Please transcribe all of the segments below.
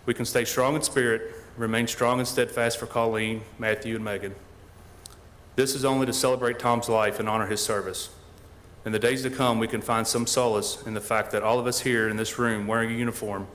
We can stay strong in spirit, remain strong and steadfast for Colleen, Matthew, and Megan. This is only to celebrate Tom's life and honor his service. In the days to come, we can find some solace in the fact that all of us here in this room wearing a uniform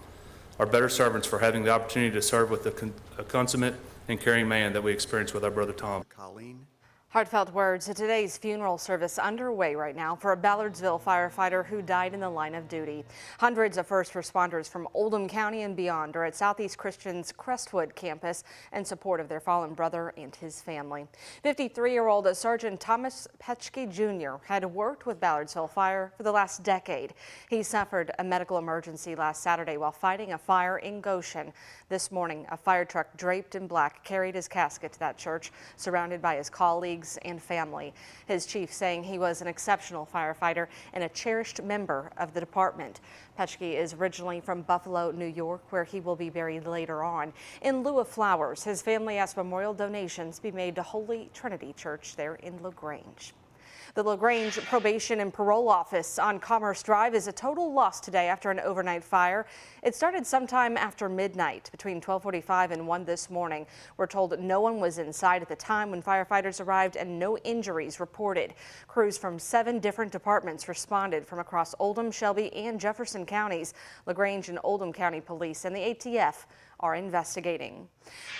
are better servants for having the opportunity to serve with a consummate and caring man that we experience with our brother Tom. Colleen. Heartfelt words at today's funeral service underway right now for a Ballardsville firefighter who died in the line of duty. Hundreds of first responders from Oldham County and beyond are at Southeast Christian's Crestwood campus in support of their fallen brother and his family. 53-year-old Sergeant Thomas Petschke Jr. had worked with Ballardsville Fire for the last decade. He suffered a medical emergency last Saturday while fighting a fire in Goshen. This morning, a fire truck draped in black carried his casket to that church, surrounded by his colleagues and family. His chief saying he was an exceptional firefighter and a cherished member of the department. Petschke is originally from Buffalo, New York, where he will be buried later on. In lieu of flowers, his family asked memorial donations be made to Holy Trinity Church there in LaGrange. The LaGrange Probation and Parole Office on Commerce Drive is a total loss today after an overnight fire. It started sometime after midnight, between 12:45 and 1 this morning. We're told no one was inside at the time when firefighters arrived and no injuries reported. Crews from 7 different departments responded from across Oldham, Shelby, and Jefferson counties. LaGrange and Oldham County Police and the ATF are investigating.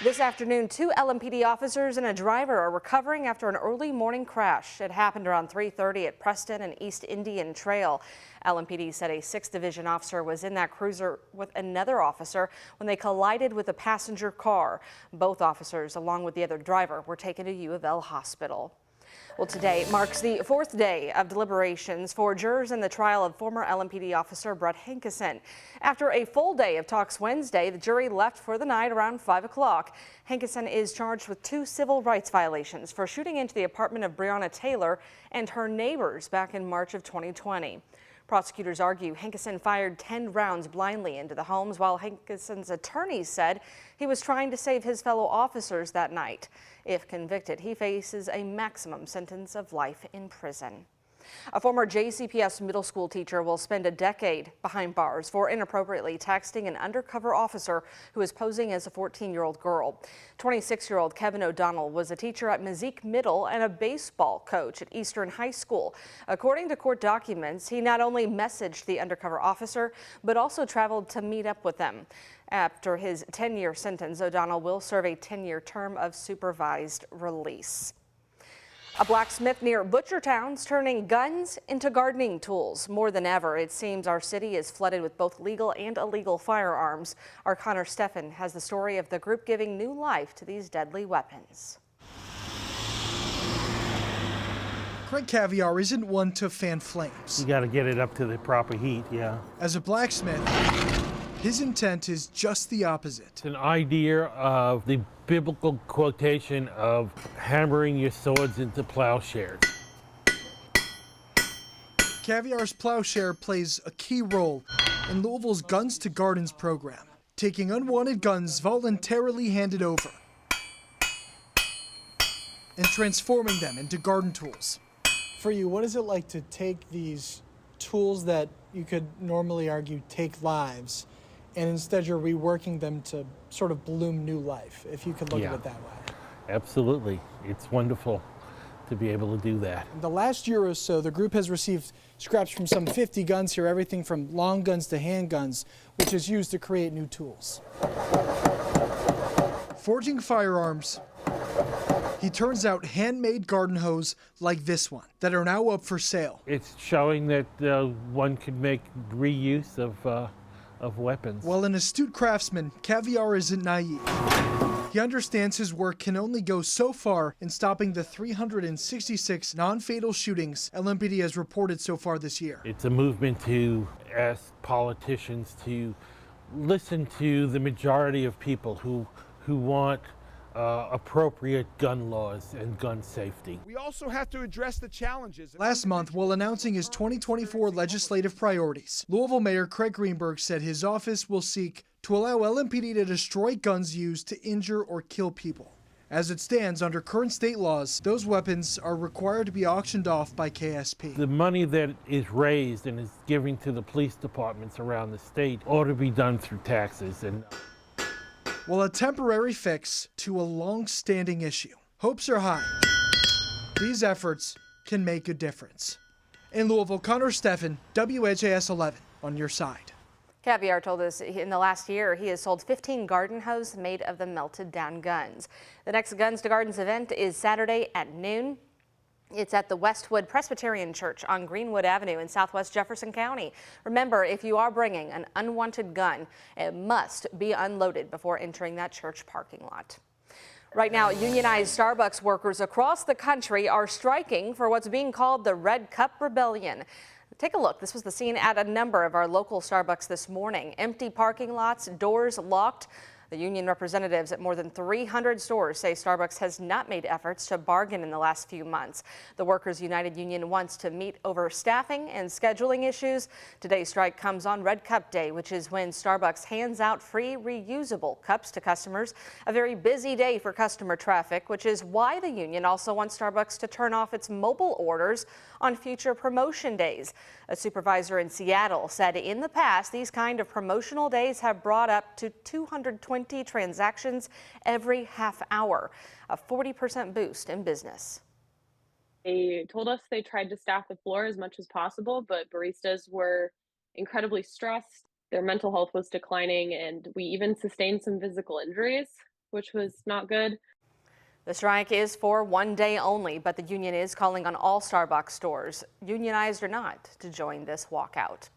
This afternoon, 2 LMPD officers and a driver are recovering after an early morning crash. It happened around 3:30 at Preston and East Indian Trail. LMPD said a 6th Division officer was in that cruiser with another officer when they collided with a passenger car. Both officers, along with the other driver, were taken to U of L Hospital. Well, today marks the 4th day of deliberations for jurors in the trial of former LMPD officer Brett Hankison. After a full day of talks Wednesday, the jury left for the night around 5 o'clock. Hankison is charged with 2 civil rights violations for shooting into the apartment of Breonna Taylor and her neighbors back in March of 2020. Prosecutors argue Hankison fired 10 rounds blindly into the homes, while Hankison's attorneys said he was trying to save his fellow officers that night. If convicted, he faces a maximum sentence of life in prison. A former JCPS middle school teacher will spend a decade behind bars for inappropriately texting an undercover officer who was posing as a 14-year-old girl. 26-year-old Kevin O'Donnell was a teacher at Mazik Middle and a baseball coach at Eastern High School. According to court documents, he not only messaged the undercover officer, but also traveled to meet up with them. After his 10-year sentence, O'Donnell will serve a 10-year term of supervised release. A blacksmith near Butchertown's turning guns into gardening tools. More than ever, it seems our city is flooded with both legal and illegal firearms. Our Connor Steffen has the story of the group giving new life to these deadly weapons. Craig Caviar isn't one to fan flames. You got to get it up to the proper heat, yeah. As a blacksmith, his intent is just the opposite. It's an idea of the biblical quotation of hammering your swords into plowshares. Caviar's plowshare plays a key role in Louisville's Guns to Gardens program, taking unwanted guns voluntarily handed over and transforming them into garden tools. For you, what is it like to take these tools that you could normally argue take lives, and instead you're reworking them to sort of bloom new life, if you could look at it that way? Absolutely. It's wonderful to be able to do that. In the last year or so, the group has received scraps from some 50 guns here, everything from long guns to handguns, which is used to create new tools. Forging firearms, he turns out handmade garden hose like this one that are now up for sale. It's showing that one can make reuse of weapons. While an astute craftsman, Caviar isn't naive. He understands his work can only go so far in stopping the 366 non-fatal shootings LMPD has reported so far this year. It's a movement to ask politicians to listen to the majority of people who want appropriate gun laws and gun safety. We also have to address the challenges. Last month, while announcing his 2024 legislative priorities, Louisville Mayor Craig Greenberg said his office will seek to allow LMPD to destroy guns used to injure or kill people. As it stands, under current state laws, those weapons are required to be auctioned off by KSP. The money that is raised and is given to the police departments around the state ought to be done through taxes. And Well, a temporary fix to a long-standing issue. Hopes are high. These efforts can make a difference. In Louisville, Connor Steffen, WHAS 11 on your side. Caviar told us in the last year he has sold 15 garden hoses made of the melted down guns. The next Guns to Gardens event is Saturday at noon. It's at the Westwood Presbyterian Church on Greenwood Avenue in southwest Jefferson County. Remember, if you are bringing an unwanted gun, it must be unloaded before entering that church parking lot. Right now, unionized Starbucks workers across the country are striking for what's being called the Red Cup Rebellion. Take a look. This was the scene at a number of our local Starbucks this morning. Empty parking lots, doors locked. The union representatives at more than 300 stores say Starbucks has not made efforts to bargain in the last few months. The Workers United Union wants to meet over staffing and scheduling issues. Today's strike comes on Red Cup Day, which is when Starbucks hands out free reusable cups to customers. A very busy day for customer traffic, which is why the union also wants Starbucks to turn off its mobile orders on future promotion days. A supervisor in Seattle said in the past, these kind of promotional days have brought up to 220 transactions every half hour, a 40% boost in business. They told us they tried to staff the floor as much as possible, but baristas were incredibly stressed. Their mental health was declining, and we even sustained some physical injuries, which was not good. The strike is for one day only, but the union is calling on all Starbucks stores, unionized or not, to join this walkout.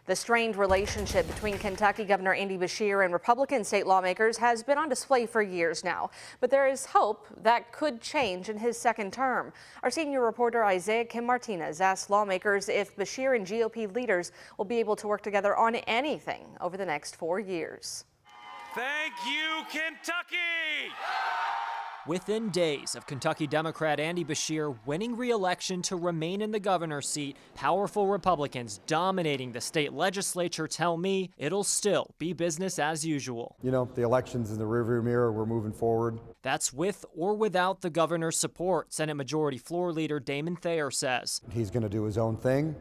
The strained relationship between Kentucky Governor Andy Beshear and Republican state lawmakers has been on display for years now, but there is hope that could change in his second term. Our senior reporter Isaiah Kim Martinez asked lawmakers if Beshear and GOP leaders will be able to work together on anything over the next 4 years. Thank you, Kentucky! Within days of Kentucky Democrat Andy Beshear winning re-election to remain in the governor's seat, powerful Republicans dominating the state legislature tell me it'll still be business as usual. You know, the election's in the rearview mirror. We're moving forward. That's with or without the governor's support, Senate Majority Floor Leader Damon Thayer says. He's going to do his own thing,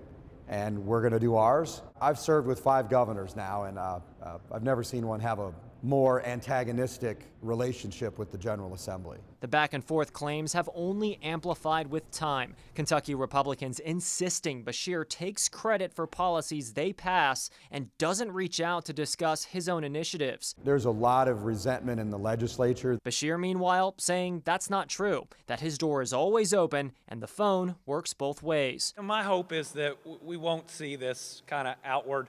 and we're going to do ours. I've served with 5 governors now, and I've never seen one have a more antagonistic relationship with the General Assembly. The back and forth claims have only amplified with time. Kentucky Republicans insisting Beshear takes credit for policies they pass and doesn't reach out to discuss his own initiatives. There's a lot of resentment in the legislature. Beshear, meanwhile, saying that's not true, that his door is always open and the phone works both ways. My hope is that we won't see this kind of outward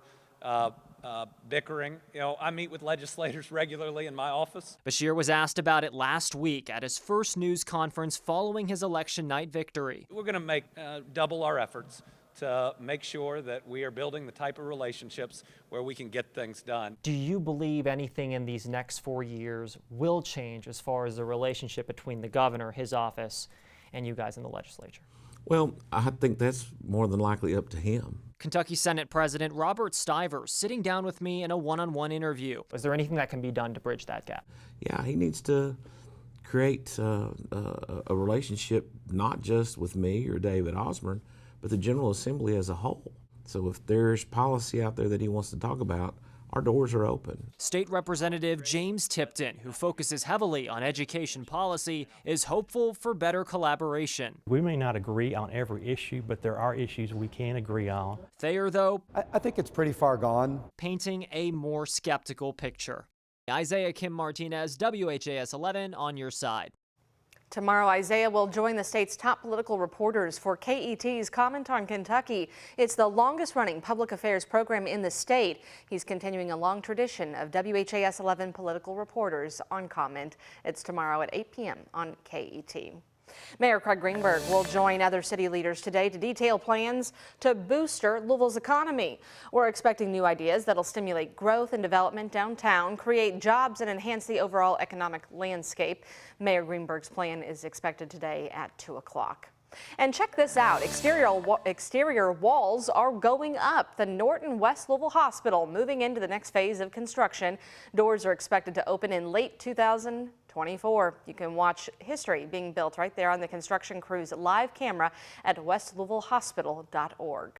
bickering. You know, I meet with legislators regularly in my office. Beshear was asked about it last week at his first news conference following his election night victory. We're going to make double our efforts to make sure that we are building the type of relationships where we can get things done. Do you believe anything in these next 4 years will change as far as the relationship between the governor, his office, and you guys in the legislature? Well, I think that's more than likely up to him. Kentucky Senate President Robert Stivers sitting down with me in a one-on-one interview. Is there anything that can be done to bridge that gap? Yeah, he needs to create a relationship not just with me or David Osborne, but the General Assembly as a whole. So if there's policy out there that he wants to talk about, our doors are open. State Representative James Tipton, who focuses heavily on education policy, is hopeful for better collaboration. We may not agree on every issue, but there are issues we can agree on. Thayer, though, I think it's pretty far gone. painting a more skeptical picture. Isaiah Kim Martinez, WHAS 11 on your side. Tomorrow, Isaiah will join the state's top political reporters for KET's Comment on Kentucky. It's the longest-running public affairs program in the state. He's continuing a long tradition of WHAS 11 political reporters on Comment. It's tomorrow at 8 p.m. on KET. Mayor Craig Greenberg will join other city leaders today to detail plans to booster Louisville's economy. We're expecting new ideas that'll stimulate growth and development downtown, create jobs, and enhance the overall economic landscape. Mayor Greenberg's plan is expected today at 2 o'clock. And check this out. Exterior walls are going up. The Norton West Louisville Hospital moving into the next phase of construction. Doors are expected to open in late 2024. You can watch history being built right there on the construction crew's live camera at westlouisvillehospital.org.